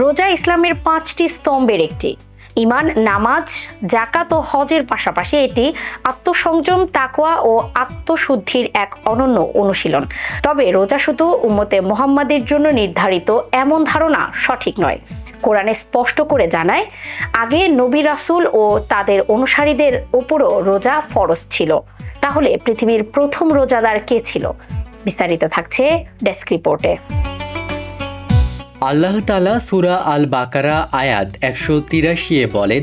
রোজা ইসলামের 5টি স্তম্ভের একটি। ঈমান, নামাজ, যাকাত ও হজের পাশাপাশি এটি আত্মসংযম, তাকওয়া ও আত্মশুদ্ধির এক অনন্য অনুশীলন। তবে রোজা শুধু উম্মতে মুহাম্মাদের জন্য নির্ধারিত এমন ধারণা সঠিক নয়। কোরআনে স্পষ্ট করে জানায়, আগে নবী রাসূল ও তাদের অনুসারীদের উপরও রোজা ফরজ ছিল। তাহলে পৃথিবীর প্রথম রোজাদার কে ছিল? বিস্তারিত থাকছে ডেস্ক রিপোর্টে। আল্লাহ তাআলা সূরা আল বাকারা আয়াত 183 বলেন,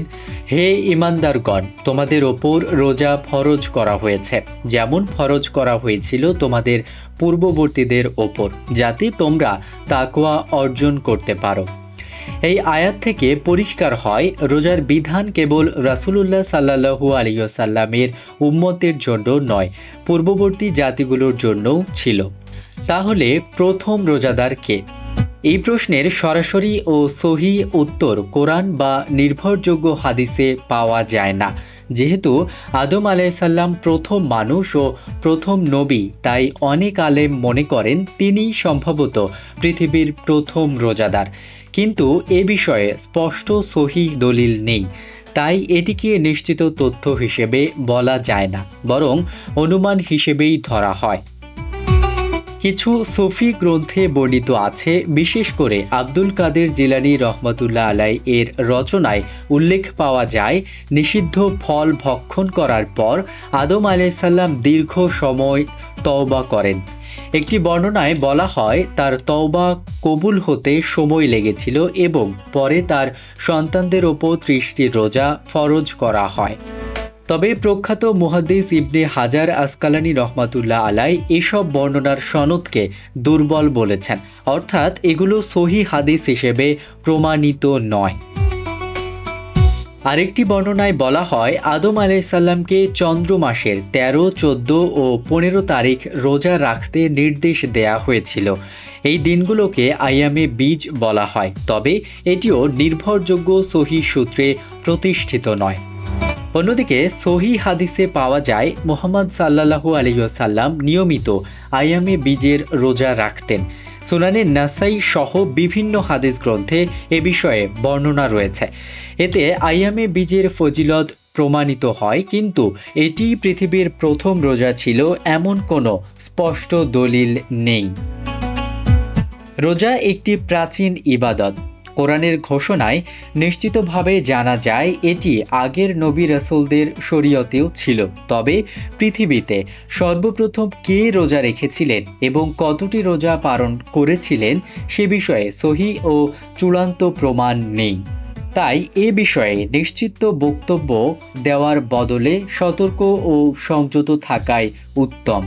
হে ঈমানদারগণ, তোমাদের ওপর রোজা ফরজ করা হয়েছে, যেমন ফরজ করা হয়েছিল তোমাদের পূর্ববর্তীদের ওপর, যাতে তোমরা তাকওয়া অর্জন করতে পারো। এই আয়াত থেকে পরিষ্কার হয়, রোজার বিধান কেবল রাসূলুল্লাহ সাল্লাল্লাহু আলাইহি ওয়াসাল্লামের উম্মতের জন্য নয়, পূর্ববর্তী জাতিগুলোর জন্যও ছিল। তাহলে প্রথম রোজাদার কে? এই প্রশ্নের সরাসরি ও সহিহ উত্তর কোরআন বা নির্ভরযোগ্য হাদিসে পাওয়া যায় না। যেহেতু আদম আলাইহিসসালাম প্রথম মানুষ ও প্রথম নবী, তাই অনেক আলেম মনে করেন তিনিই সম্ভবত পৃথিবীর প্রথম রোজাদার। কিন্তু এ বিষয়ে স্পষ্ট সহিহ দলিল নেই, তাই এটিকে নিশ্চিত তথ্য হিসেবে বলা যায় না, বরং অনুমান হিসেবেই ধরা হয়। কিছু সুফি গ্রন্থে বর্ণিত আছে, বিশেষ করে আব্দুল কাদের জিলানী রহমতুল্লাহ আলাই এর রচনায় উল্লেখ পাওয়া যায়, নিষিদ্ধ ফল ভক্ষণ করার পর আদম আলাইহিসসালাম দীর্ঘ সময় তওবা করেন। একটি বর্ণনায় বলা হয়, তার তওবা কবুল হতে সময় লেগেছিল এবং পরে তার সন্তানদের ওপর 30টি রোজা ফরজ করা হয়। তবে প্রখ্যাত মুহাদ্দিস ইবনে হাজার আসকালানি রহমাতুল্লাহ আলাই এসব বর্ণনার সনদকে দুর্বল বলেছেন, অর্থাৎ এগুলো সহিহ হাদিস হিসেবে প্রমাণিত নয়। আরেকটি বর্ণনায় বলা হয়, আদম আলাইহিসসালামকে চন্দ্র মাসের 13, 14 ও 15 তারিখ রোজা রাখতে নির্দেশ দেয়া হয়েছিল। এই দিনগুলোকে আইয়ামে বীজ বলা হয়, তবে এটিও নির্ভরযোগ্য সহিহ সূত্রে প্রতিষ্ঠিত নয়। অন্যদিকে সহিহ হাদিসে পাওয়া যায়, মুহাম্মদ সাল্লাল্লাহু আলাইহি ওয়াসাল্লাম নিয়মিত আইয়ামে বীজের রোজা রাখতেন। সুনানে নাসাই সহ বিভিন্ন হাদিস গ্রন্থে এ বিষয়ে বর্ণনা রয়েছে। এতে আইয়ামে বীজের ফজিলত প্রমাণিত হয়, কিন্তু এটি পৃথিবীর প্রথম রোজা ছিল এমন কোনো স্পষ্ট দলিল নেই। রোজা একটি প্রাচীন ইবাদত। কোরআনের ঘোষণায় নিশ্চিতভাবে জানা যায় এটি আগের নবী রাসূলদের শরীয়তেও ছিল। তবে পৃথিবীতে সর্বপ্রথম কে রোজা রেখেছিলেন এবং কতটি রোজা পালন করেছিলেন সে বিষয়ে সহিহ ও চূড়ান্ত প্রমাণ নেই। তাই এ বিষয়ে নিশ্চিত বক্তব্য দেওয়ার বদলে সতর্ক ও সংযত থাকাই উত্তম।